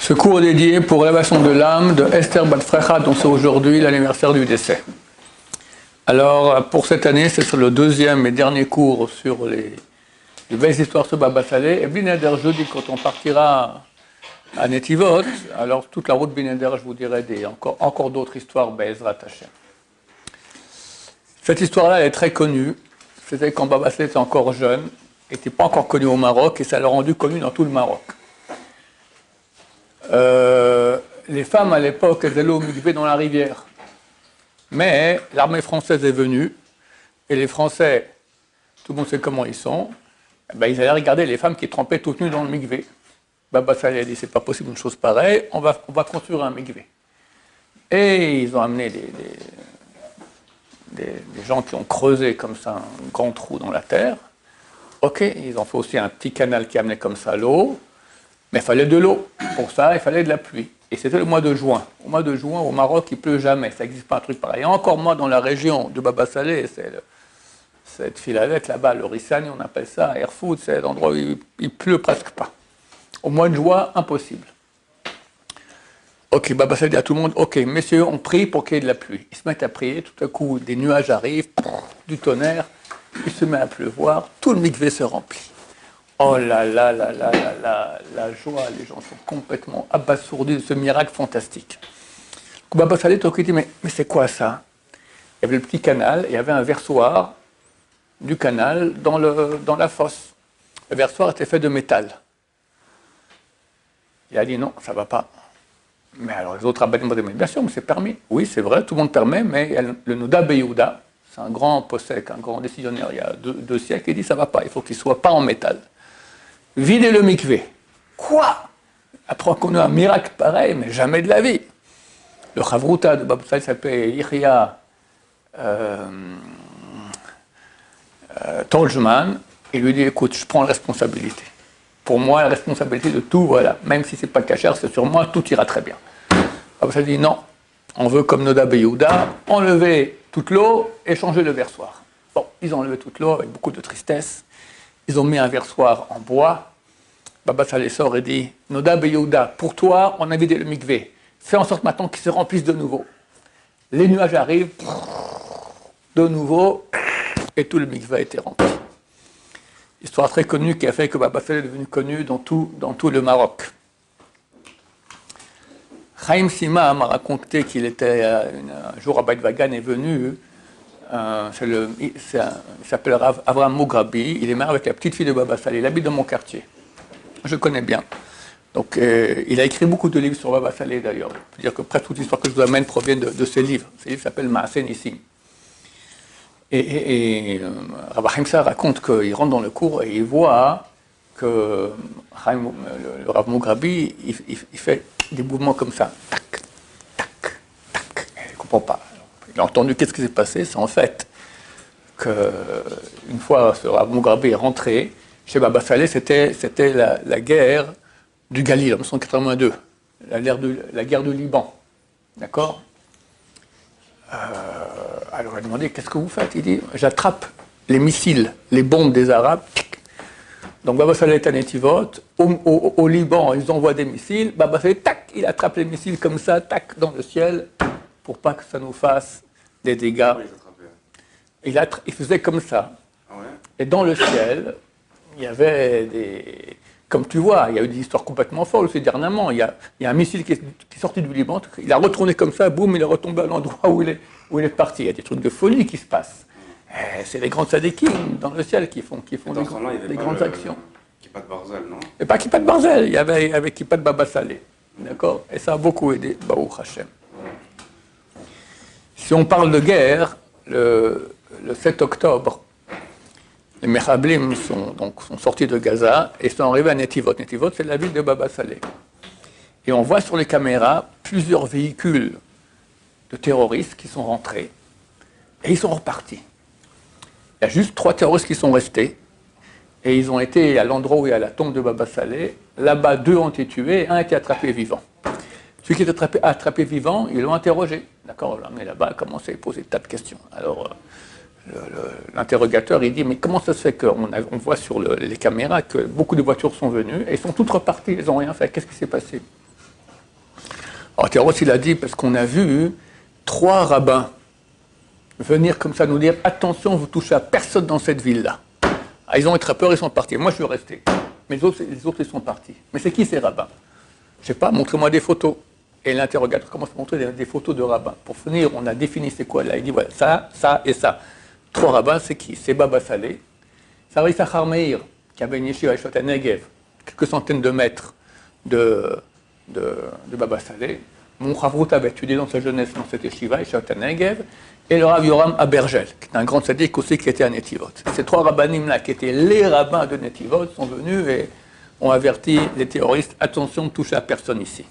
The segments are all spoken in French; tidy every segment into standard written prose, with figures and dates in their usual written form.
Ce cours est dédié pour l'élévation de l'âme de Esther Bat Frecha, dont c'est aujourd'hui l'anniversaire du décès. Alors, pour cette année, c'est sur le deuxième et dernier cours sur les belles histoires sur Baba Saleh. Et Binader, jeudi, quand on partira à Netivot, alors toute la route Binader, je vous dirai encore d'autres histoires, Be'ezrat Hashem. Cette histoire-là, elle est très connue. C'était quand Baba Saleh était encore jeune, n'était pas encore connu au Maroc, et ça l'a rendu connu dans tout le Maroc. Les femmes à l'époque, elles allaient au mikvé dans la rivière. Mais l'armée française est venue, et les Français, tout le monde sait comment ils sont, ben, ils allaient regarder les femmes qui trempaient toutes nues dans le mikvé. Baba Saleh a dit, c'est pas possible une chose pareille, on va construire un mikvé. Et ils ont amené des gens qui ont creusé comme ça un grand trou dans la terre. Ok, ils ont fait aussi un petit canal qui amenait comme ça l'eau, mais il fallait de l'eau. Pour ça, il fallait de la pluie. Et c'était le mois de juin. Au mois de juin, au Maroc, il ne pleut jamais. Ça n'existe pas un truc pareil. Et encore moins dans la région de Baba Saleh, c'est cette Philalette là-bas, le Rissani, on appelle ça, Erfoud, c'est l'endroit où il ne pleut presque pas. Au mois de juin, impossible. Ok, Baba Saleh dit à tout le monde, ok, messieurs, on prie pour qu'il y ait de la pluie. Ils se mettent à prier, tout à coup, des nuages arrivent, du tonnerre, il se met à pleuvoir, tout le mikvé se remplit. Oh là là là là là là, la joie, les gens sont complètement abasourdis de ce miracle fantastique. Baba Saleh dit, mais c'est quoi ça? Il y avait le petit canal, il y avait un versoir du canal dans la fosse. Le versoir était fait de métal. Il a dit non, ça ne va pas. Mais alors les autres rabbins m'ont dit, mais bien sûr, mais c'est permis. Oui, c'est vrai, tout le monde permet, mais le Noda Beyouda, c'est un grand possèque, un grand décisionnaire il y a deux siècles, il dit ça ne va pas, il faut qu'il ne soit pas en métal. Videz le mikvé. Quoi? Après qu'on a un miracle pareil, mais jamais de la vie. Le Chavruta de Baba Saleh s'appelait Yihya Tolzman, il lui dit, écoute, je prends la responsabilité. Pour moi, la responsabilité de tout, voilà, même si ce n'est pas cachère, c'est sur moi, tout ira très bien. Baba Saleh dit, non, on veut comme Noda Beyouda, enlever toute l'eau et changer le versoir. Bon, ils ont enlevé toute l'eau avec beaucoup de tristesse. Ils ont mis un versoir en bois. Baba Saleh sort et dit, Noda Beyouda, pour toi, on a vidé le mikvé. Fais en sorte maintenant qu'il se remplisse de nouveau. Les nuages arrivent, de nouveau, et tout le mikvé a été rempli. Histoire très connue qui a fait que Baba Saleh est devenu connu dans tout le Maroc. Chaim Sima m'a raconté qu'il était un jour à Beit Vagan est venu. Il s'appelle Avraham Mougrabi. Il est marié avec la petite fille de Baba Saleh. Il habite dans mon quartier. Je connais bien. Donc, il a écrit beaucoup de livres sur Baba Saleh d'ailleurs. Je peux dire que presque toute l'histoire que je vous amène provient de ces livres. Ces livres s'appellent Maaseh Nissim. Et Rabbi Haimsa raconte qu'il rentre dans le cours et il voit que le Rav Mougrabi, il fait des mouvements comme ça. Tac, tac, tac. Il ne comprend pas. Il a entendu qu'est-ce qui s'est passé. C'est en fait qu'une fois ce Rav Mougrabi est rentré, chez Baba Saleh, c'était la guerre du Galil, en 1982, la guerre du Liban. D'accord? Alors il a demandé, qu'est-ce que vous faites? Il dit, j'attrape les missiles, les bombes des Arabes. Donc Baba Saleh est à Netivot, au Liban, ils envoient des missiles, Baba Saleh, tac, il attrape les missiles comme ça, tac, dans le ciel, pour pas que ça nous fasse des dégâts. Il faisait comme ça. Ah ouais? Et dans le ciel, il y avait des... Comme tu vois, il y a eu des histoires complètement folles aussi dernièrement. Il y a un missile qui est sorti du Liban, il a retourné comme ça, boum, il est retombé à l'endroit où il est parti. Il y a des trucs de folie qui se passent. C'est les grands tzadikim dans le ciel qui font des grandes actions. Kippat Barzel, non? Et pas Kippat Barzel, il y avait Kippat Baba Saleh. D'accord? Et ça a beaucoup aidé, Baruch Hashem. Si on parle de guerre, le 7 octobre, les Mechablim sont sortis de Gaza et sont arrivés à Netivot. Netivot, c'est la ville de Baba Saleh. Et on voit sur les caméras plusieurs véhicules de terroristes qui sont rentrés et ils sont repartis. Il y a juste 3 terroristes qui sont restés et ils ont été à l'endroit où il y a la tombe de Baba Saleh. Là-bas, 2 ont été tués, 1 a été attrapé vivant. Celui qui est attrapé vivant, ils l'ont interrogé. D'accord, on l'a amené là-bas, a commencé à poser des tas de questions. Alors, l'interrogateur, il dit, mais comment ça se fait qu'on voit sur les caméras que beaucoup de voitures sont venues et ils sont toutes reparties, ils n'ont rien fait, qu'est-ce qui s'est passé? Alors Théros, il a dit, parce qu'on a vu 3 rabbins venir comme ça nous dire, attention, vous touchez à personne dans cette ville-là. Ah, ils ont eu très peur, ils sont partis. Moi, je suis resté. Mais les autres, ils sont partis. Mais c'est qui ces rabbins? Je ne sais pas, montrez-moi des photos. Et l'interrogateur commence à montrer des photos de rabbins. Pour finir, on a défini c'est quoi là. Il dit, voilà, ça et ça. 3 rabbins, c'est qui? C'est Baba Saleh, Sarah Issachar Meir, qui avait une yeshiva à Eshot HaNegev, quelques centaines de mètres de Baba Saleh. Mon Chavrut avait étudié dans sa jeunesse dans cette yeshiva, Eshot HaNegev, et le Rav Yoram Abergel, qui est un grand sadique aussi qui était à Netivot. Ces 3 rabbanim-là, qui étaient les rabbins de Netivot, sont venus et ont averti les terroristes, attention, ne touchez à personne ici.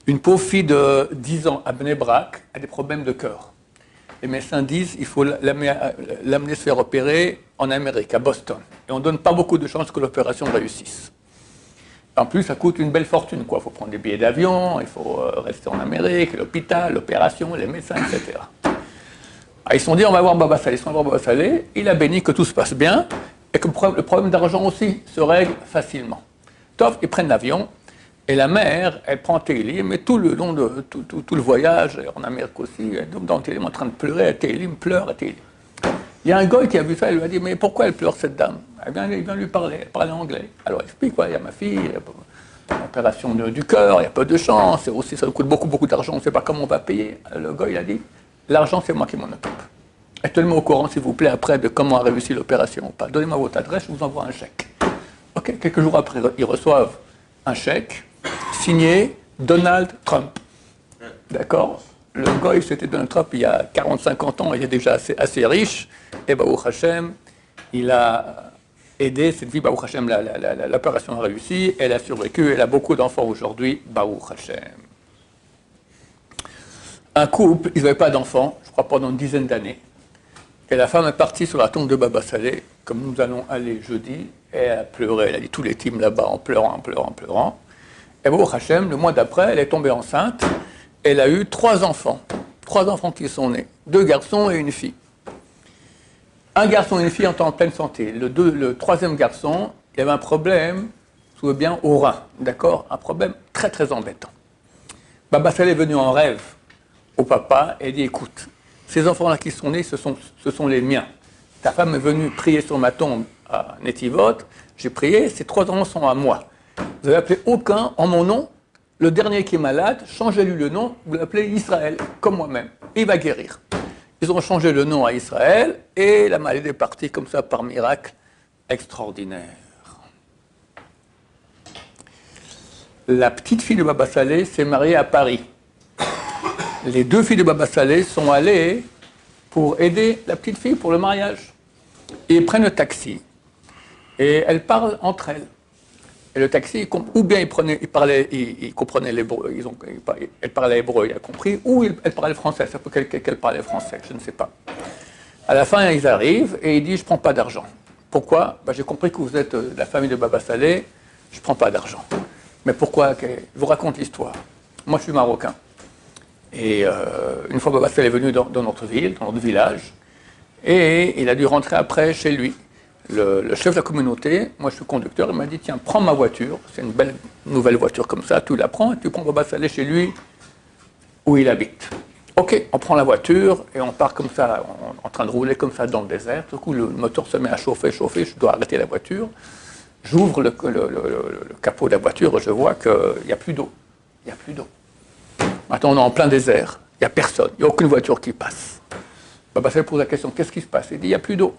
Une pauvre fille de 10 ans à Bnei Brak a des problèmes de cœur. Les médecins disent qu'il faut l'amener se faire opérer en Amérique, à Boston. Et on ne donne pas beaucoup de chances que l'opération réussisse. En plus, ça coûte une belle fortune, quoi. Il faut prendre des billets d'avion, il faut rester en Amérique, l'hôpital, l'opération, les médecins, etc. Alors, ils se sont dit, on va voir Baba Saleh. Ils sont allés voir Baba Saleh. Il a béni que tout se passe bien et que le problème d'argent aussi se règle facilement. Tof, ils prennent l'avion. Et la mère, elle prend Télim, mais tout le long de tout le voyage, en Amérique aussi, elle est dans Télim en train de pleurer, Télim pleure, Télim. Il y a un gars qui a vu ça, il lui a dit, mais pourquoi elle pleure cette dame? Il vient lui parler, elle parle anglais. Alors il explique, il y a ma fille, il y a l'opération du cœur, il y a peu de chance, et aussi ça coûte beaucoup d'argent, on ne sait pas comment on va payer. Le gars, il a dit, l'argent c'est moi qui m'en occupe. Et tenez-moi au courant, s'il vous plaît, après, de comment a réussi l'opération ou pas. Donnez-moi votre adresse, je vous envoie un chèque. Ok, quelques jours après, ils reçoivent un chèque signé Donald Trump. D'accord? Le gars, c'était Donald Trump il y a 40-50 ans, il est déjà assez riche, et Baruch Hashem, il a aidé cette vie, Baruch Hashem, l'opération a réussi, elle a survécu, elle a beaucoup d'enfants aujourd'hui, Baruch Hashem. Un couple, ils n'avaient pas d'enfants, je crois pendant une dizaine d'années, et la femme est partie sur la tombe de Baba Saleh, comme nous allons aller jeudi, et elle a pleuré, elle a dit tous les teams là-bas en pleurant. Et Baruch Hashem, le mois d'après, elle est tombée enceinte. Elle a eu 3 enfants. 3 enfants qui sont nés. 2 garçons et une fille. Un garçon et une fille en pleine santé. Le 3e garçon, il avait un problème, souvenez bien, au rein. D'accord? Un problème très embêtant. Baba Saleh est venu en rêve au papa et dit, écoute, ces enfants-là qui sont nés, ce sont les miens. Ta femme est venue prier sur ma tombe à Netivot. J'ai prié, ces 3 enfants sont à moi. Vous n'avez appelé aucun en mon nom. Le dernier qui est malade, changez-lui le nom, vous l'appelez Israël, comme moi-même. Il va guérir. Ils ont changé le nom à Israël et la maladie est partie comme ça par miracle extraordinaire. La petite fille de Baba Saleh s'est mariée à Paris. Les 2 filles de Baba Saleh sont allées pour aider la petite fille pour le mariage. Et ils prennent le taxi et elles parlent entre elles. Et le taxi, ou bien il comprenait l'hébreu, elle parlait hébreu, il a compris, ou elle parlait français, ça peut qu'elle parlait français, je ne sais pas. À la fin, ils arrivent et il dit, je ne prends pas d'argent. Pourquoi? J'ai compris que vous êtes la famille de Baba Saleh, je ne prends pas d'argent. Mais pourquoi? Je vous raconte l'histoire. Moi, je suis marocain. Et une fois, Baba Saleh est venu dans notre ville, dans notre village, et il a dû rentrer après chez lui. Le chef de la communauté, moi je suis conducteur, il m'a dit, tiens, prends ma voiture, c'est une belle nouvelle voiture comme ça, tu la prends et tu prends Baba Saleh chez lui où il habite. Ok, on prend la voiture et on part comme ça, en train de rouler comme ça dans le désert. Du coup, le moteur se met à chauffer, je dois arrêter la voiture. J'ouvre le capot de la voiture et je vois qu'il n'y a plus d'eau. Il n'y a plus d'eau. Maintenant, on est en plein désert, il n'y a personne, il n'y a aucune voiture qui passe. Baba Saleh pose la question, qu'est-ce qui se passe? Il dit, il n'y a plus d'eau.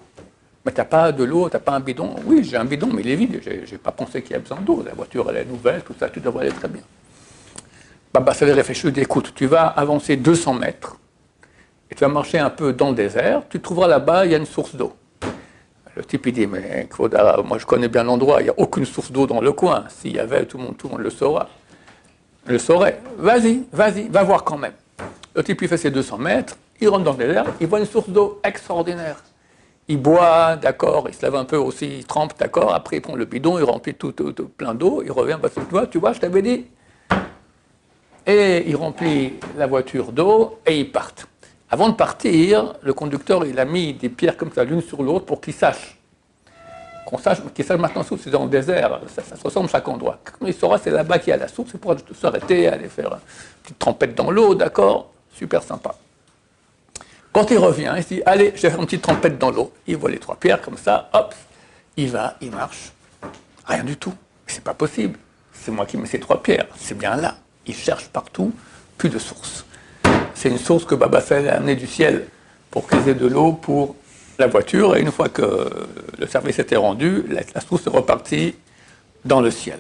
Mais tu n'as pas de l'eau, tu n'as pas un bidon? Oui, j'ai un bidon, mais il est vide. Je n'ai pas pensé qu'il y a besoin d'eau. La voiture, elle est nouvelle, tout ça, tu devrais aller très bien. Baba Saleh réfléchit, dit, écoute, tu vas avancer 200 mètres, et tu vas marcher un peu dans le désert, tu trouveras là-bas, il y a une source d'eau. Le type, il dit, mais Kvodara, moi je connais bien l'endroit, il n'y a aucune source d'eau dans le coin. S'il y avait, tout le monde le saura. Le saurait. Vas-y, va voir quand même. Le type, il fait ses 200 mètres, il rentre dans le désert, il voit une source d'eau extraordinaire. Il boit, d'accord, il se lave un peu aussi, il trempe, d'accord, après il prend le bidon, il remplit tout plein d'eau, il revient, parce que tu vois, je t'avais dit. Et il remplit la voiture d'eau et ils partent. Avant de partir, le conducteur, il a mis des pierres comme ça, l'une sur l'autre, pour qu'il sache qu'il sache maintenant source, c'est dans le désert, ça se ressemble chaque endroit. Quand il saura, c'est là-bas qu'il y a la source, il pourra s'arrêter, aller faire une petite trempette dans l'eau, d'accord? Super sympa. Quand il revient, il se dit, allez, je vais faire une petite trempette dans l'eau. Il voit les 3 pierres comme ça, hop, il va, il marche. Rien du tout. C'est pas possible. C'est moi qui mets ces 3 pierres. C'est bien là. Il cherche partout, plus de source. C'est une source que Baba Saleh a amenée du ciel pour qu'ils aient de l'eau pour la voiture. Et une fois que le service était rendu, la source est repartie dans le ciel.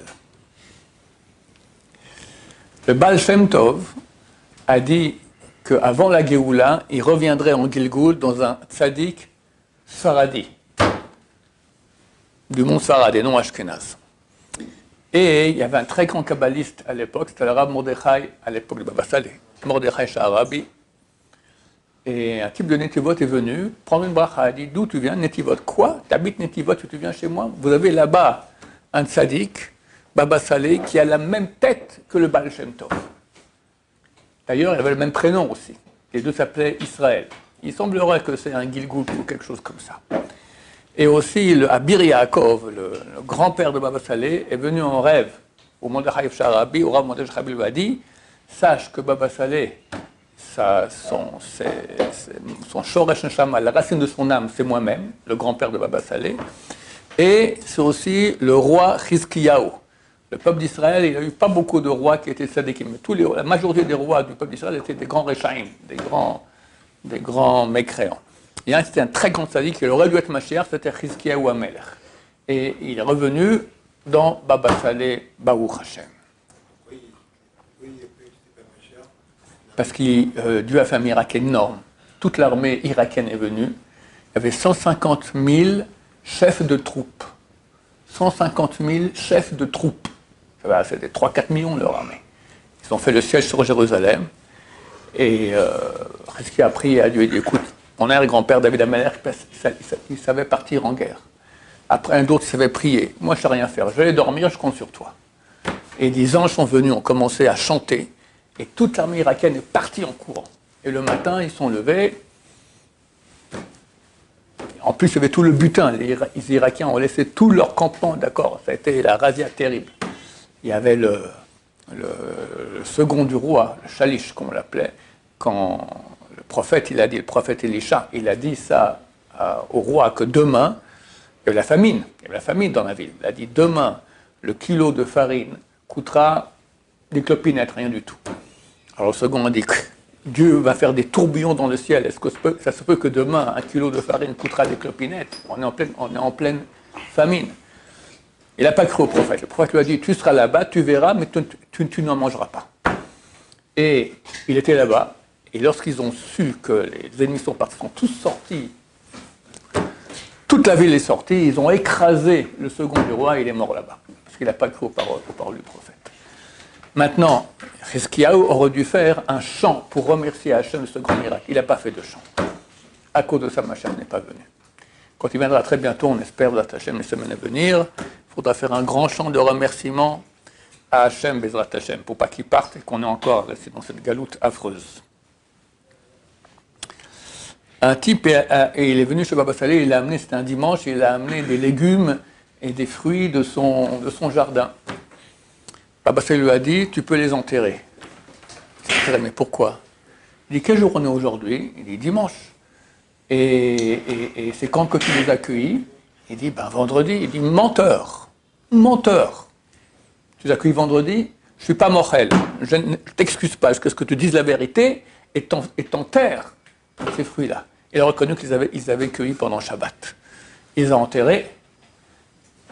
Le Baal Shem Tov a dit qu'avant la Géoula, il reviendrait en Gilgoul dans un tzaddik Sfaradi, du monde Sfarad et non Ashkenaz. Et il y avait un très grand kabbaliste à l'époque, c'était le Rav Mordechai, à l'époque de Baba Saleh, Mordechai Sha'arabi. Et un type de Netivot est venu prendre une bracha, il a dit, d'où tu viens, Netivot? Quoi? Tu habites Netivot, tu viens chez moi? Vous avez là-bas un tzaddik, Baba Saleh, qui a la même tête que le Baal Shem Tov. D'ailleurs, il avait le même prénom aussi. Les deux s'appelaient Israël. Il semblerait que c'est un Gilgoul ou quelque chose comme ça. Et aussi, le Abir Yaakov, le grand-père de Baba Saleh, est venu en rêve au Mordechai Sha'arabi, au Rav Mordechai lui a dit, sache que Baba Saleh, son Shoresh Neshama, la racine de son âme, c'est moi-même, le grand-père de Baba Saleh, et c'est aussi le roi Chizkiyahu. Le peuple d'Israël, il n'y a eu pas beaucoup de rois qui étaient tzadikim, mais la majorité des rois du peuple d'Israël étaient des grands Rechaim, des grands mécréants. Et c'était un très grand tzaddik, il aurait dû être Mashiach, c'était Chizkiyahu HaMelech. Et il est revenu dans Baba Saleh, Baruch Hashem. Parce qu'il Dieu a fait un miracle énorme. Toute l'armée irakienne est venue. Il y avait 150 000 chefs de troupes. 150 000 chefs de troupes. C'était 3-4 millions leur armée. Ils ont fait le siège sur Jérusalem. Et ce qui a pris à Dieu, il dit, écoute, mon arrière-grand-père David Ameller, il savait partir en guerre. Après, un d'autre savait prier. Moi, je ne sais rien faire. Je vais dormir, je compte sur toi. Et des anges sont venus, ont commencé à chanter. Et toute l'armée irakienne est partie en courant. Et le matin, ils sont levés. En plus, il y avait tout le butin. Les Irakiens ont laissé tout leur campement, d'accord. Ça a été la razzia terrible. Il y avait le second du roi, le Shalish, comme on l'appelait, quand le prophète Elisha, il a dit ça au roi que demain, il y avait la famine dans la ville. Il a dit demain, le kilo de farine coûtera des clopinettes, rien du tout. Alors le second a dit que Dieu va faire des tourbillons dans le ciel. Est-ce que ça se peut que demain, un kilo de farine coûtera des clopinettes? On est en pleine famine. Il n'a pas cru au prophète. Le prophète lui a dit, tu seras là-bas, tu verras, mais tu n'en mangeras pas. Et il était là-bas, et lorsqu'ils ont su que les ennemis sont partis, sont tous sortis, toute la ville est sortie, ils ont écrasé le second du roi, et il est mort là-bas, parce qu'il n'a pas cru aux paroles du prophète. Maintenant, Chizkiyahu aurait dû faire un chant pour remercier Hachem de ce grand miracle. Il n'a pas fait de chant. À cause de ça, Mashiach n'est pas venu. Quand il viendra très bientôt, on espère, Bezrat Hachem, les semaines à venir, il faudra faire un grand chant de remerciement à Hachem, Bezrat Hachem, pour pas qu'il parte et qu'on est encore resté dans cette galoute affreuse. Un type, et il est venu chez Baba Saleh, il a amené, c'était un dimanche, il a amené des légumes et des fruits de son jardin. Baba Saleh lui a dit, tu peux les enterrer. Mais pourquoi? Il dit, quel jour on est aujourd'hui? Il dit, dimanche. Et c'est quand que tu les accueillis? Il dit, vendredi. Il dit, menteur. Tu les accueillis vendredi? Je ne suis pas morel. Je ne t'excuse pas. Est-ce que tu dises la vérité et t'enterres ces fruits-là? Il a reconnu qu'ils avaient cueilli pendant Shabbat. Il les a enterrés.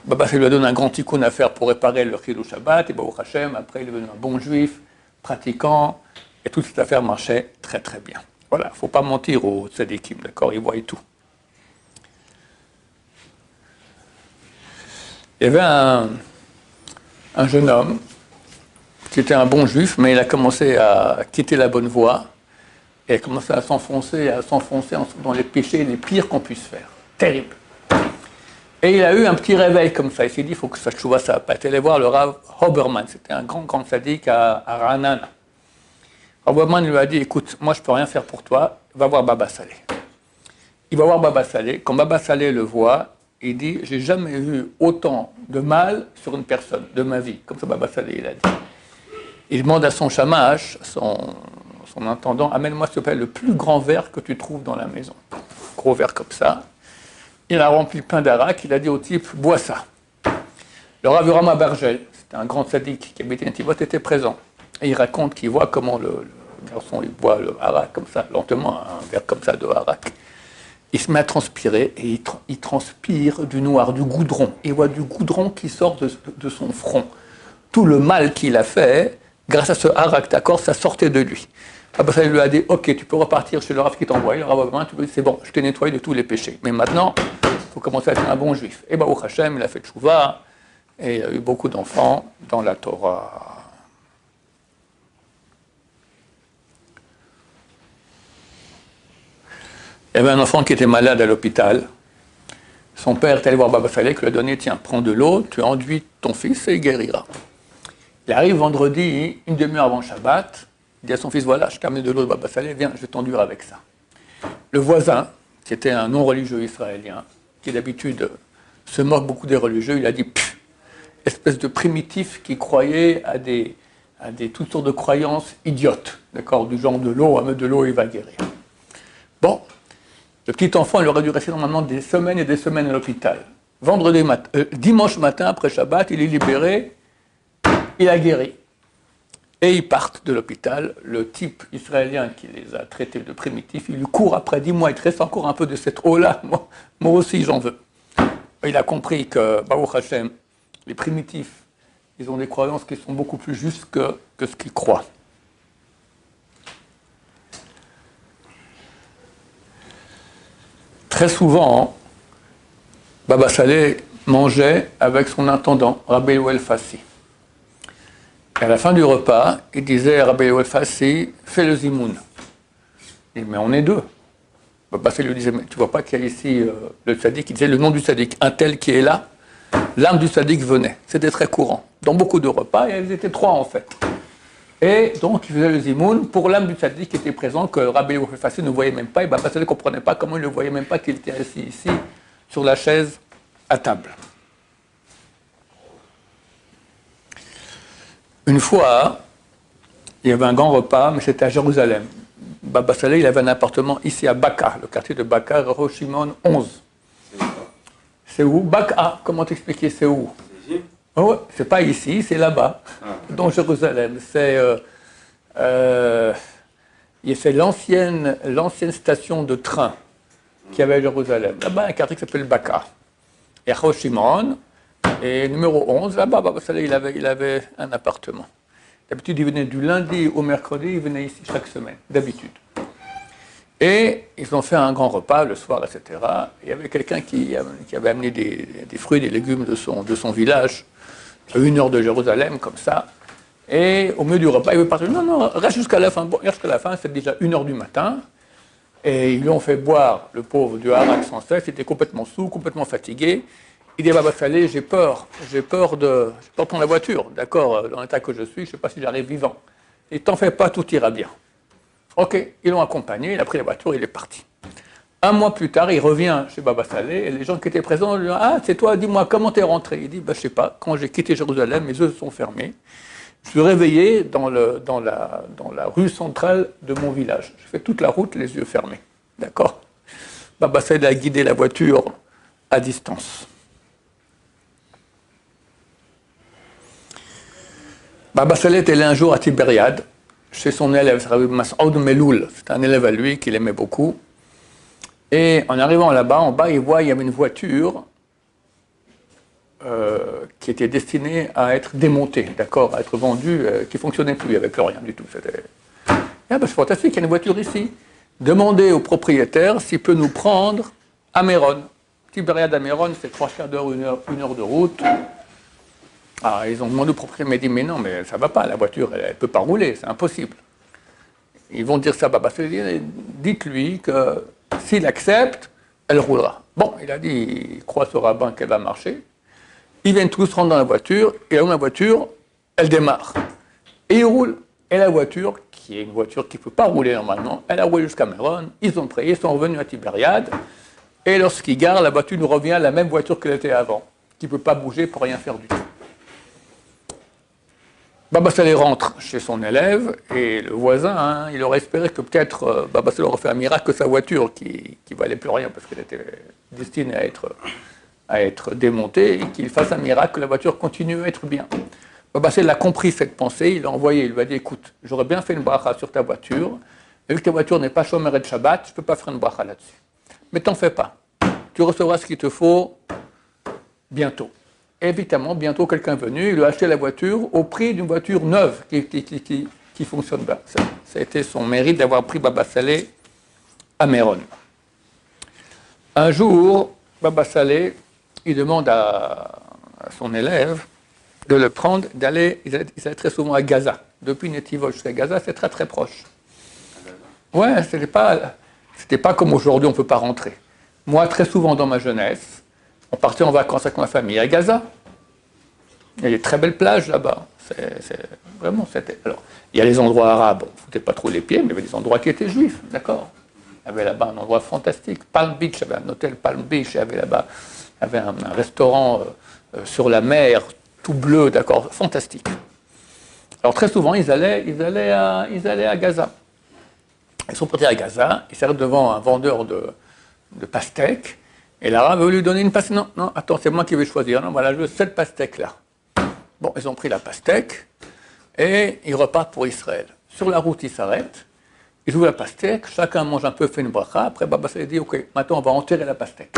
Baba Saleh lui a donné un grand tikkun à faire pour réparer le Chilou Shabbat, et Baruch Hashem, après il est devenu un bon juif, pratiquant, et toute cette affaire marchait très très bien. Voilà, il ne faut pas mentir aux tzadikim, d'accord, ils voient tout. Il y avait un jeune homme qui était un bon juif, mais il a commencé à quitter la bonne voie, et a commencé à s'enfoncer dans les péchés les pires qu'on puisse faire. Terrible. Et il a eu un petit réveil comme ça. Il s'est dit, il faut que ça chouva ça va pas. Il est allé voir le Rav Hoberman. C'était un grand sadique à Ra'anana. Hoberman lui a dit, écoute, moi je peux rien faire pour toi, va voir Baba Saleh. Il va voir Baba Saleh. Quand Baba Saleh le voit, il dit « J'ai jamais vu autant de mal sur une personne de ma vie », comme ça Baba Saleh il a dit. Il demande à son shamash, son intendant, amène-moi s'il te plaît le plus grand verre que tu trouves dans la maison. Gros verre comme ça. Il a rempli plein d'arak, il a dit au type, bois ça. Le Rav Yoram Abergel, c'était un grand sadique qui habitait Netivot, était présent. Et il raconte qu'il voit comment le garçon il boit le harak comme ça, lentement, un verre comme ça de harak. Il se met à transpirer et il transpire du noir, du goudron. Il voit du goudron qui sort de son front. Tout le mal qu'il a fait, grâce à ce harak, d'accord, ça sortait de lui. Baba Saleh lui a dit, ok, tu peux repartir chez le Rav qui t'envoie. Le Rav tu peux dire, c'est bon, je t'ai nettoyé de tous les péchés. Mais maintenant, il faut commencer à être un bon juif. Et Baruch Hashem, il a fait tchouva, et il a eu beaucoup d'enfants dans la Torah. Il y avait un enfant qui était malade à l'hôpital. Son père est allé voir Baba Saleh, qui lui a donné, tiens, prends de l'eau, tu enduis ton fils et il guérira. Il arrive vendredi, une demi-heure avant Shabbat, il dit à son fils, voilà, je t'ai amené de l'eau de Baba Saleh, viens, je vais t'enduire avec ça. Le voisin, qui était un non-religieux israélien, qui d'habitude se moque beaucoup des religieux, il a dit, espèce de primitif qui croyait à toutes sortes de croyances idiotes, d'accord, du genre de l'eau, à mettre de l'eau, il va guérir. Bon, le petit enfant, il aurait dû rester normalement des semaines et des semaines à l'hôpital. Dimanche matin, après Shabbat, il est libéré, il a guéri. Et ils partent de l'hôpital. Le type israélien qui les a traités de primitifs, il lui court après, dis-moi, il te reste encore un peu de cette eau-là, moi aussi j'en veux. Il a compris que, Baruch Hashem, les primitifs, ils ont des croyances qui sont beaucoup plus justes que ce qu'ils croient. Très souvent, Baba Saleh mangeait avec son intendant, Rabbi Yoel Fassi. Et à la fin du repas, il disait à Rabbi Yoel Fassi, fais le zimoun. Il dit, mais on est deux. Baba Saleh lui disait, mais tu vois pas qu'il y a ici le tzaddik, il disait le nom du tzaddik, un tel qui est là, l'âme du tzaddik venait. C'était très courant. Dans beaucoup de repas, ils étaient trois en fait. Et donc, il faisait le zimoun pour l'âme du tzaddik qui était présent, que Rabbi Yoel Fassi ne voyait même pas, et Baba Saleh ne comprenait pas comment il ne voyait même pas qu'il était assis ici, sur la chaise, à table. Une fois, il y avait un grand repas, mais c'était à Jérusalem. Baba Saleh, il avait un appartement ici à Baka, le quartier de Baka, Rosh Shimon 11. C'est où? Baka, comment t'expliquer, c'est où? Oh, c'est pas ici, c'est là-bas, dans Jérusalem. C'est l'ancienne station de train qu'il y avait à Jérusalem. Là-bas, un quartier qui s'appelle Baka. Et Rosh Shimon, et numéro 11, là-bas, Baba Saleh, il avait un appartement. D'habitude, il venait du lundi au mercredi, il venait ici chaque semaine, d'habitude. Et ils ont fait un grand repas le soir, etc. Il y avait quelqu'un qui avait amené des fruits, des légumes de son village, à 1 heure de Jérusalem, comme ça. Et au milieu du repas, il veut partir. Non, reste jusqu'à la fin. Bon, jusqu'à la fin, c'est déjà 1 heure du matin. Et ils lui ont fait boire, le pauvre, du harak sans cesse. Il était complètement saoul, complètement fatigué. Il dit à Baba Saleh, j'ai peur de prendre la voiture, d'accord, dans l'état que je suis, je ne sais pas si j'arrive vivant. Et t'en fais pas, tout ira bien. Ok, ils l'ont accompagné, il a pris la voiture, il est parti. 1 mois plus tard, il revient chez Baba Saleh, et les gens qui étaient présents lui disent, ah, c'est toi, dis-moi, comment t'es rentré? Il dit, je ne sais pas, quand j'ai quitté Jérusalem, mes yeux se sont fermés. Je suis réveillé dans la rue centrale de mon village. J'ai fait toute la route, les yeux fermés. D'accord? Baba Saleh a guidé la voiture à distance. Baba Saleh était allé un jour à Tibériade, chez son élève, Masoud Meloul. C'est un élève à lui qu'il aimait beaucoup. Et en arrivant là-bas, en bas, il y avait une voiture qui était destinée à être démontée, d'accord, à être vendue, qui ne fonctionnait plus, il n'y avait plus rien du tout. C'est fantastique, il y a une voiture ici. Demandez au propriétaire s'il peut nous prendre à Méron. Tibériade à Méron, c'est 3/4 d'heure, 1 heure de route. Ah, ils ont demandé au propriétaire, mais il dit, mais non, mais ça ne va pas, la voiture, elle ne peut pas rouler, c'est impossible. Ils vont dire ça à Baba Saleh, dites-lui que s'il accepte, elle roulera. Bon, il a dit, il croit ce rabbin qu'elle va marcher. Ils viennent tous rentrer dans la voiture, et là où la voiture, elle démarre. Et ils roulent. Et la voiture, qui est une voiture qui ne peut pas rouler normalement, elle a roulé jusqu'à Méron, ils ont prié, ils sont revenus à Tibériade, Et lorsqu'il gare, la voiture nous revient à la même voiture qu'elle était avant, qui ne peut pas bouger pour rien faire du tout. Baba Saleh rentre chez son élève et le voisin, il aurait espéré que peut-être Baba Saleh aurait fait un miracle que sa voiture, qui ne valait plus rien parce qu'elle était destinée à être démontée, et qu'il fasse un miracle que la voiture continue à être bien. Baba Saleh a compris cette pensée, il l'a envoyé, il lui a dit écoute, j'aurais bien fait une bracha sur ta voiture, mais vu que ta voiture n'est pas chômeur de Shabbat, je ne peux pas faire une bracha là-dessus. Mais t'en fais pas, tu recevras ce qu'il te faut bientôt. Évidemment, bientôt quelqu'un est venu, il lui a acheté la voiture au prix d'une voiture neuve qui fonctionne bien. Ça a été son mérite d'avoir pris Baba Saleh à Méron. Un jour, Baba Saleh, il demande à son élève de le prendre, d'aller, ils allaient très souvent à Gaza. Depuis Netivot jusqu'à Gaza, c'est très très proche. Ouais, c'était pas comme aujourd'hui, on ne peut pas rentrer. Moi, très souvent dans ma jeunesse, on partait en vacances avec ma famille à Gaza. Il y a des très belles plages là-bas. Vraiment, alors, il y a les endroits arabes, on ne foutait pas trop les pieds, mais il y avait des endroits qui étaient juifs, d'accord. Il y avait là-bas un endroit fantastique. Palm Beach, il y avait un hôtel Palm Beach, il y avait là-bas un restaurant sur la mer, tout bleu, d'accord, fantastique. Alors très souvent, ils allaient à Gaza. Ils sont partis à Gaza, ils s'arrêtent devant un vendeur de pastèques. Et l'arabe veut lui donner une pastèque. Non, attends, c'est moi qui vais choisir. Non, voilà, je veux cette pastèque-là. Bon, ils ont pris la pastèque et ils repartent pour Israël. Sur la route, ils s'arrêtent, ils ouvrent la pastèque, chacun mange un peu, fait une bracha. Après, Baba Saleh dit, ok, maintenant on va enterrer la pastèque.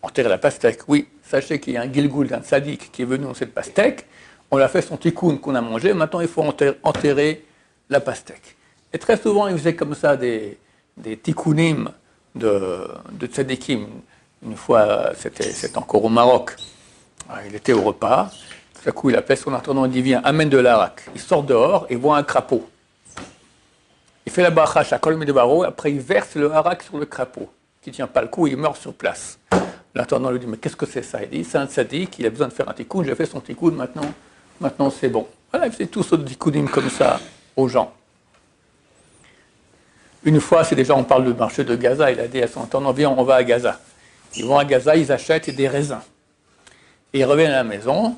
Enterrer la pastèque, oui, sachez qu'il y a un gilgoul d'un tzaddik qui est venu dans cette pastèque. On a fait son tikkun qu'on a mangé, maintenant il faut enterrer la pastèque. Et très souvent, ils faisaient comme ça des tikkunim de tzaddikim. Une fois, c'était encore au Maroc. Il était au repas. Tout à coup, il appelle son intendant, il dit viens, amène de l'arak. Il sort dehors et voit un crapaud. Il fait la bracha à Kol Midbaro, après il verse le harak sur le crapaud, qui ne tient pas le coup, il meurt sur place. L'intendant lui dit mais qu'est-ce que c'est ça? Il dit c'est un tzaddik, il a besoin de faire un tikkun, j'ai fait son tikkun, maintenant c'est bon. Voilà, il faisait tous ce tikkunim comme ça aux gens. Une fois, c'est déjà on parle du marché de Gaza, il a dit à son intendant viens, on va à Gaza. Ils vont à Gaza, ils achètent des raisins. Et ils reviennent à la maison,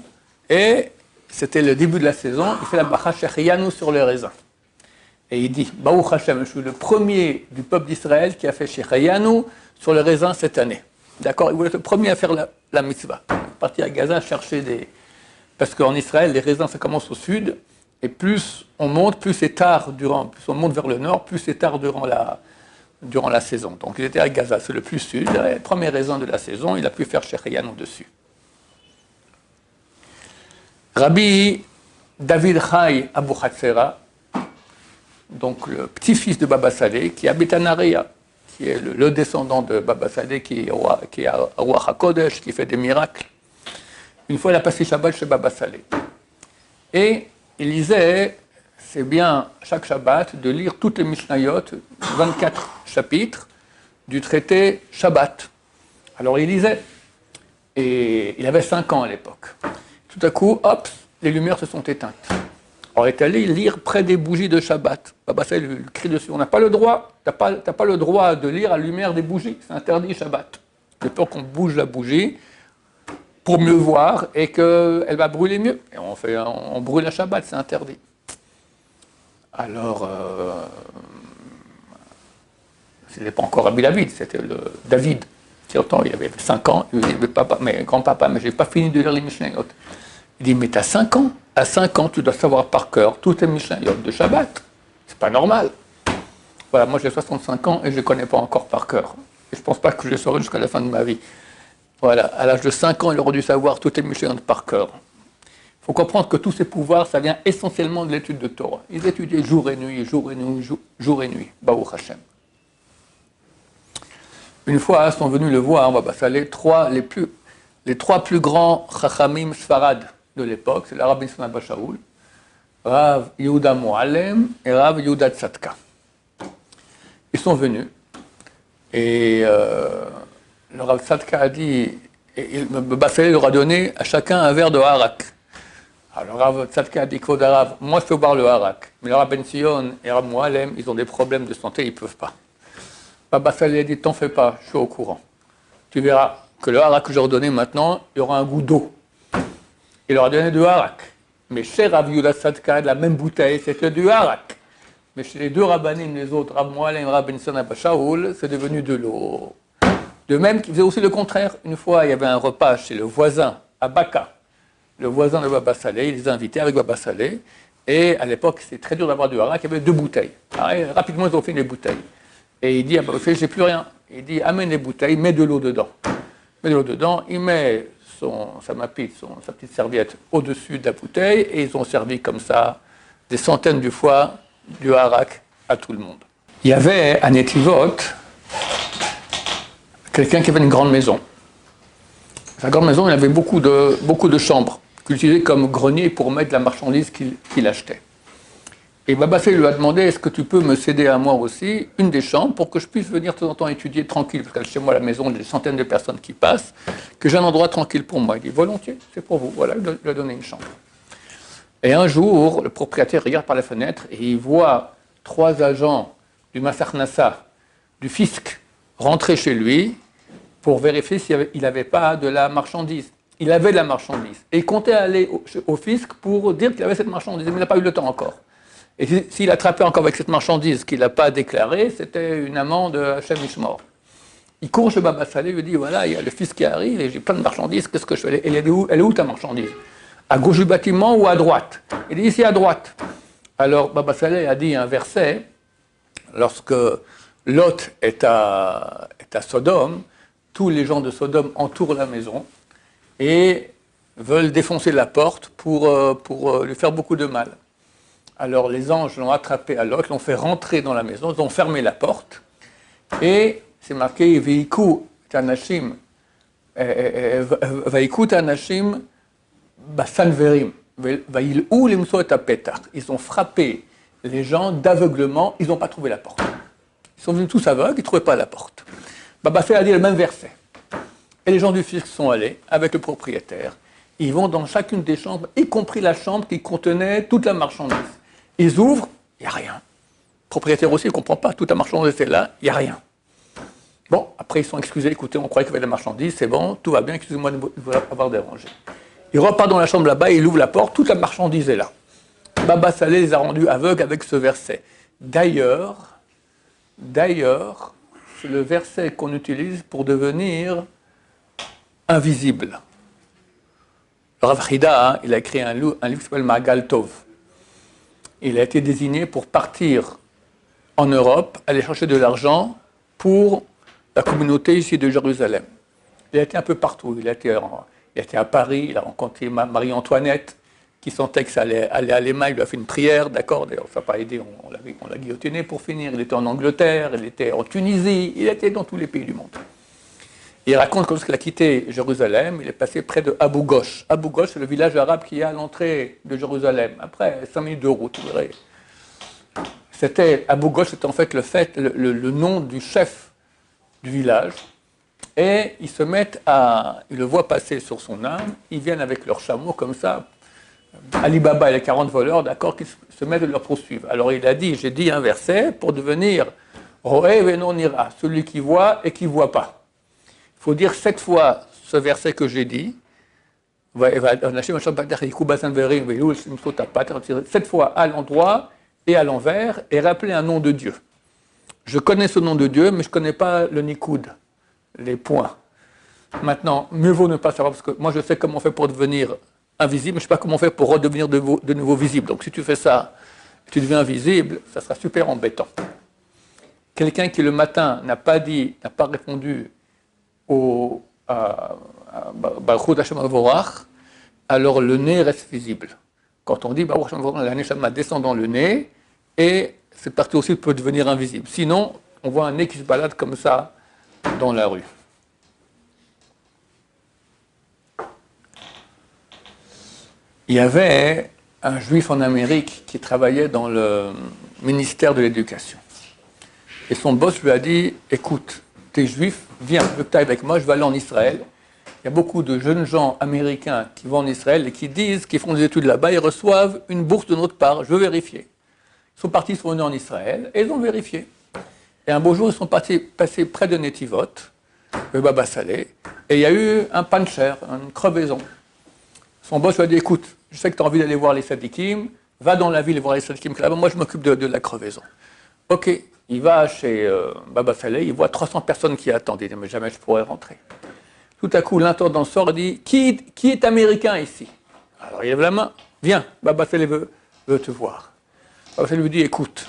et c'était le début de la saison, il fait la bracha Shechianu sur les raisins. Et il dit, Baruch Hashem, je suis le premier du peuple d'Israël qui a fait Shechianu sur les raisins cette année. D'accord? Il voulait être le premier à faire la mitzvah. Il est parti à Gaza chercher des... Parce qu'en Israël, les raisins, ça commence au sud, et plus on monte, plus c'est tard plus on monte vers le nord, plus c'est tard durant la saison. Donc il était à Gaza, c'est le plus sud, le premier raisin de la saison, il a pu faire Shechianu dessus. Rabbi David Chai Abu Hatzera, donc le petit-fils de Baba Saleh, qui habite à Naria, qui est le descendant de Baba Saleh, qui est à Roi HaKodesh, qui fait des miracles. Une fois, il a passé Shabbat chez Baba Saleh. Et il disait, c'est bien chaque Shabbat de lire toutes les Mishnayot, 24 chapitres du traité Shabbat. Alors il lisait, et il avait 5 ans à l'époque. Tout à coup, hop, les lumières se sont éteintes. Alors il est allé lire près des bougies de Shabbat. Baba Saleh lui crie dessus, on n'a pas le droit, t'as pas le droit de lire à la lumière des bougies, c'est interdit Shabbat. J'ai peur qu'on bouge la bougie pour mieux voir et qu'elle va brûler mieux. Et on brûle la Shabbat, c'est interdit. Alors, ce n'est pas encore Rabbi David, c'était le David. Pourtant, il avait 5 ans, il dit, papa, mais grand-papa, mais je n'ai pas fini de lire les Mishnayot. Il dit, mais tu as 5 ans. À 5 ans, tu dois savoir par cœur toutes les Mishnayot de Shabbat. C'est pas normal. Voilà, moi j'ai 65 ans et je ne les connais pas encore par cœur. Et je ne pense pas que je les saurai jusqu'à la fin de ma vie. Voilà, à l'âge de 5 ans, il aurait dû savoir toutes les Mishnayot par cœur. Il faut comprendre que tous ces pouvoirs, ça vient essentiellement de l'étude de Torah. Ils étudiaient jour et nuit, jour et nuit, jour et nuit. Baruch Hashem. Une fois, sont venus le voir, Baba Saleh, les trois plus grands chachamim sfarad de l'époque, c'est le Rav Nissim Bar Shaul, Rav Yehuda Moalem et Rav Yehuda Tzadka. Ils sont venus, et le Rav Tzadka a dit, Baba Saleh leur a donné à chacun un verre de harak. Alors le Rav Tzadka a dit, Rav, moi je peux boire le harak, mais le Rav Ben Sion et Rav Moalem, ils ont des problèmes de santé, ils ne peuvent pas. Baba Saleh a dit, t'en fais pas, je suis au courant. tu verras que le harak que je leur donnais maintenant, il y aura un goût d'eau. Il leur a donné du harak. Mais chez Rav Yehuda Tzadka, de la même bouteille, c'était du harak. Mais chez les deux rabbanim, les autres, Rav Moalem, Rav Ben Sina Shaoul, c'est devenu de l'eau. De même qu'il faisait aussi le contraire. Une fois, il y avait un repas chez le voisin, à Baka. Le voisin de Baba Saleh, il les a invités avec Baba Saleh. Et à l'époque, c'était très dur d'avoir du harak, il y avait 2 bouteilles. Alors, rapidement, ils ont fait les bouteilles. Et il dit à Baba Saleh, j'ai plus rien. Il dit, amène les bouteilles, mets de l'eau dedans. Mets de l'eau dedans, il met sa mapite, sa petite serviette au-dessus de la bouteille, et ils ont servi comme ça des centaines de fois du harak à tout le monde. Il y avait à Netivot quelqu'un qui avait une grande maison. Sa grande maison, il avait beaucoup de chambres qu'il utilisait comme grenier pour mettre de la marchandise qu'il achetait. Et Baba Saleh lui a demandé, est-ce que tu peux me céder à moi aussi une des chambres pour que je puisse venir de temps en temps étudier tranquille, parce que chez moi à la maison, il y a des centaines de personnes qui passent, que j'ai un endroit tranquille pour moi. Il dit, volontiers, c'est pour vous. Voilà, il lui a donné une chambre. Et un jour, le propriétaire regarde par la fenêtre et il voit 3 agents du Massar Nassa, du fisc, rentrer chez lui pour vérifier s'il n'avait pas de la marchandise. Il avait de la marchandise. Et il comptait aller au fisc pour dire qu'il avait cette marchandise, mais il n'a pas eu le temps encore. Et s'il attrapait encore avec cette marchandise qu'il n'a pas déclarée, c'était une amende Hachem Ishmor. Il court chez Baba Saleh, il lui dit, voilà, il y a le fils qui arrive et j'ai plein de marchandises, qu'est-ce que je fais? Elle est où ta marchandise? À gauche du bâtiment ou à droite? Il dit, ici à droite. Alors Baba Saleh a dit un verset, lorsque Lot est à Sodome, tous les gens de Sodome entourent la maison et veulent défoncer la porte pour lui faire beaucoup de mal. Alors les anges l'ont attrapé à Lot, l'ont fait rentrer dans la maison, ils ont fermé la porte, et c'est marqué « Veiku tanashim basanverim, vail'u limso et apetach » Ils ont frappé les gens d'aveuglement, ils n'ont pas trouvé la porte. Ils sont venus tous aveugles, ils ne trouvaient pas la porte. Baba Saleh a dit le même verset. Et les gens du fisc sont allés avec le propriétaire. Ils vont dans chacune des chambres, y compris la chambre qui contenait toute la marchandise. Ils ouvrent, il n'y a rien. Le propriétaire aussi ne comprend pas, toute la marchandise était là, il n'y a rien. Bon, après ils sont excusés, écoutez, on croyait qu'il y avait de la marchandise, c'est bon, tout va bien, excusez-moi de vous avoir dérangé. Il repart dans la chambre là-bas, il ouvre la porte, toute la marchandise est là. Baba Saleh les a rendus aveugles avec ce verset. D'ailleurs, c'est le verset qu'on utilise pour devenir invisible. Le Rav Chida, il a écrit un livre qui s'appelle Ma'agal Tov. Il a été désigné pour partir en Europe, aller chercher de l'argent pour la communauté ici de Jérusalem. Il a été un peu partout. Il a été à Paris, il a rencontré Marie-Antoinette, qui sentait que ça allait aller mal, il lui a fait une prière, d'accord, d'ailleurs ça n'a pas aidé, on l'a guillotiné pour finir. Il était en Angleterre, il était en Tunisie, il était dans tous les pays du monde. Il raconte que lorsqu'il a quitté Jérusalem, il est passé près de Abu Ghosh. Abu Ghosh, c'est le village arabe qui est à l'entrée de Jérusalem. Après 5 minutes de route, vous verrez. Abu Ghosh, c'était en fait le nom du chef du village. Et ils le voient passer sur son âme, ils viennent avec leurs chameaux comme ça. Ali Baba et les 40 voleurs, d'accord, qui se mettent à leur poursuivre. Alors il a dit, j'ai dit un verset pour devenir Roé Venon Nira, celui qui voit et qui ne voit pas. Il faut dire 7 fois ce verset que j'ai dit. 7 fois à l'endroit et à l'envers, et rappeler un nom de Dieu. Je connais ce nom de Dieu, mais je ne connais pas le nikoud, les points. Maintenant, mieux vaut ne pas savoir, parce que moi je sais comment on fait pour devenir invisible, mais je ne sais pas comment on fait pour redevenir de nouveau visible. Donc si tu fais ça, tu deviens invisible, ça sera super embêtant. Quelqu'un qui le matin n'a pas répondu au Baruch Hashem Avorach, alors le nez reste visible. Quand on dit Baruch Hashem Avorach, la neshama descend dans le nez, et cette partie aussi peut devenir invisible. Sinon, on voit un nez qui se balade comme ça dans la rue. Il y avait un juif en Amérique qui travaillait dans le ministère de l'Éducation. Et son boss lui a dit, écoute, t'es juif, viens, je veux que tu ailles avec moi, je vais aller en Israël. Il y a beaucoup de jeunes gens américains qui vont en Israël et qui disent qu'ils font des études là-bas, ils reçoivent une bourse de notre part, je veux vérifier. Ils sont partis, ils sont venus en Israël et ils ont vérifié. Et un beau jour, ils sont passés près de Netivot le Baba Saleh, et il y a eu un pancher, une crevaison. Son boss lui a dit, écoute, je sais que tu as envie d'aller voir les sadikim, va dans la ville voir les sadikim là-bas, moi je m'occupe de la crevaison. Ok, il va chez Baba Saleh, il voit 300 personnes qui attendent, il dit, mais jamais je pourrais rentrer. Tout à coup, l'intendant sort et dit, qui est américain ici? Alors il lève la main, viens, Baba Saleh veut te voir. Baba Saleh lui dit, écoute,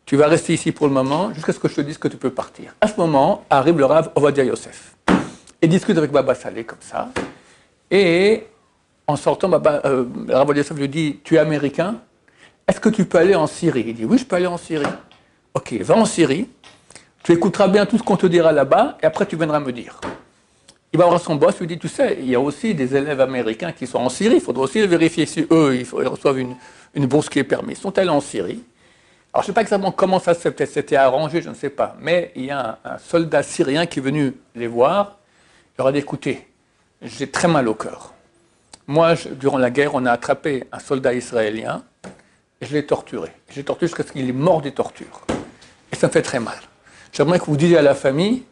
tu vas rester ici pour le moment, jusqu'à ce que je te dise que tu peux partir. À ce moment, arrive le Rav Ovadia Yosef. Il discute avec Baba Saleh comme ça, et en sortant, le Rav Ovadia Yosef lui dit, tu es américain? Est-ce que tu peux aller en Syrie? Il dit, oui, je peux aller en Syrie. Ok, va en Syrie, tu écouteras bien tout ce qu'on te dira là-bas, et après tu viendras me dire. Il va voir son boss, lui dit, tu sais, il y a aussi des élèves américains qui sont en Syrie, il faudra aussi vérifier si eux, ils reçoivent une bourse qui est permise. Ils sont allés en Syrie. Alors je ne sais pas exactement comment ça s'était arrangé, je ne sais pas, mais il y a un soldat syrien qui est venu les voir, il leur a dit, écoutez, j'ai très mal au cœur. Moi, durant la guerre, on a attrapé un soldat israélien, et je l'ai torturé. Je l'ai torturé jusqu'à ce qu'il est mort des tortures. Et ça me fait très mal. J'aimerais que vous disiez à la famille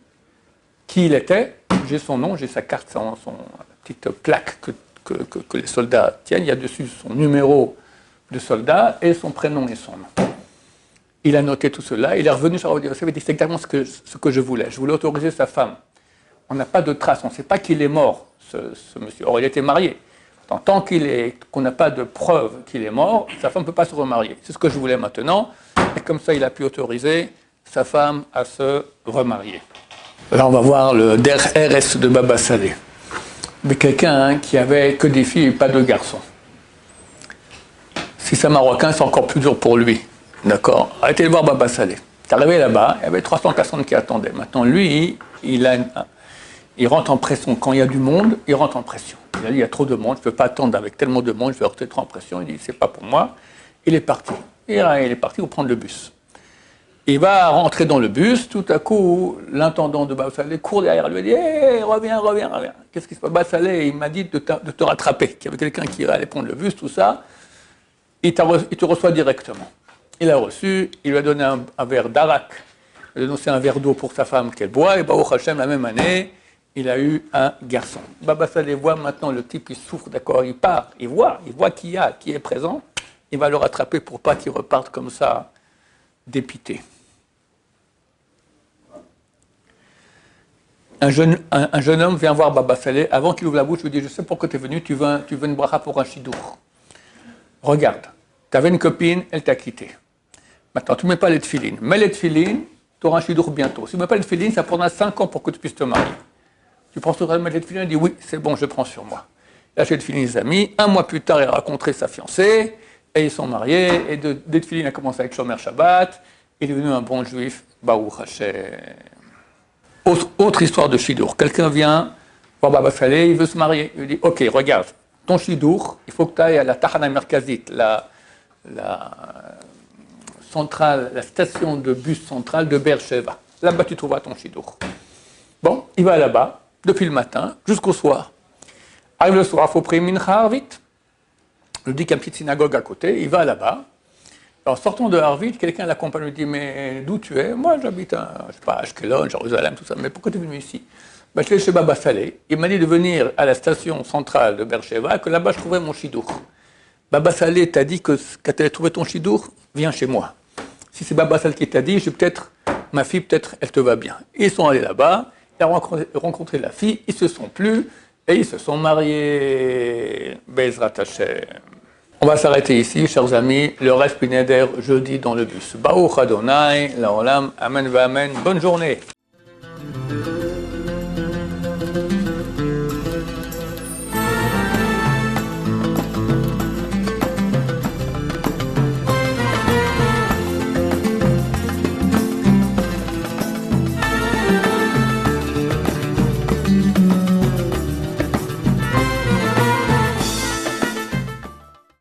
qui il était. J'ai son nom, j'ai sa carte, son petite plaque que les soldats tiennent. Il y a dessus son numéro de soldat et son prénom et son nom. Il a noté tout cela. Il est revenu sur Rav Yosef et dit, c'est exactement ce que je voulais. Je voulais autoriser sa femme. On n'a pas de traces, on ne sait pas qu'il est mort, ce monsieur. Or, il était marié. Tant qu'on n'a pas de preuve qu'il est mort, sa femme ne peut pas se remarier. C'est ce que je voulais maintenant. Et comme ça, il a pu autoriser sa femme à se remarier. Là, on va voir le Der RS de Baba Saleh. Mais quelqu'un qui avait que des filles et pas de garçons. Si c'est un Marocain, c'est encore plus dur pour lui. D'accord? Arrêtez de voir Baba Saleh. C'est arrivé là-bas, il y avait 300 personnes qui attendaient. Maintenant, lui, il rentre en pression. Quand il y a du monde, il rentre en pression. Il a dit, il y a trop de monde, je ne peux pas attendre avec tellement de monde, je vais rentrer trop en pression. Il dit, c'est pas pour moi. Il est parti. Et là, il est parti pour prendre le bus. Il va rentrer dans le bus, tout à coup, l'intendant de Baba Saleh court derrière lui et dit, hey, reviens. Qu'est-ce qui se passe? Baba Saleh, il m'a dit de te rattraper, qu'il y avait quelqu'un qui allait prendre le bus, tout ça. Il te reçoit directement. Il a reçu, il lui a donné un verre d'arak, il a donné un verre d'eau pour sa femme qu'elle boit, et Baruch Hashem, la même année, il a eu un garçon. Baba Saleh voit maintenant le type, il souffre, d'accord, il part, il voit qui est présent, il va le rattraper pour pas qu'il reparte comme ça, dépité. Un jeune homme vient voir Baba Saleh, avant qu'il ouvre la bouche, il lui dit, je sais pourquoi tu es venu, tu veux une bracha pour un chidour. Regarde, tu avais une copine, elle t'a quitté. Maintenant, tu ne mets pas les tefilines. Mets les tefilines, tu auras un chidour bientôt. Si tu ne mets pas les tefilines, ça prendra 5 ans pour que tu puisses te marier. Tu prends sur toi de mettre les tefilines, il dit, oui, c'est bon, je prends sur moi. Là, j'ai les tefilines, les amis. Un mois plus tard, il a rencontré sa fiancée, et ils sont mariés, et des tefilines a commencé avec Shomer Shabbat, il est devenu un bon juif, Baruch Hashem. Autre histoire de chidour. Quelqu'un vient voir Baba Saleh, il veut se marier. Il lui dit, ok, regarde, ton chidour, il faut que tu ailles à la Tahana Merkazit, la centrale, la station de bus centrale de Beersheva. Là-bas, tu trouveras ton chidour. Bon, il va là-bas, depuis le matin jusqu'au soir. Arrive le soir, il faut prier Mincha Harvit. Je lui dis qu'il y a une petite synagogue à côté, il va là-bas. Alors, sortant de Harvit, quelqu'un l'accompagne, lui dit, mais d'où tu es? Moi, j'habite à Ashkelon, Jérusalem, tout ça. Mais pourquoi tu es venu ici? Ben, je suis chez Baba Saleh. Il m'a dit de venir à la station centrale de Beersheva, que là-bas, je trouverais mon chidour. Baba Saleh t'a dit que quand tu as trouvé ton chidour, viens chez moi. Si c'est Baba Saleh qui t'a dit, ma fille, peut-être, elle te va bien. Ils sont allés là-bas, ils ont rencontré la fille, ils se sont plu, et ils se sont mariés. Bezrat Hashem. On va s'arrêter ici, chers amis. Le reste Pineder, jeudi dans le bus. Baruch Adonai, Laolam, Amen, Amen. Bonne journée.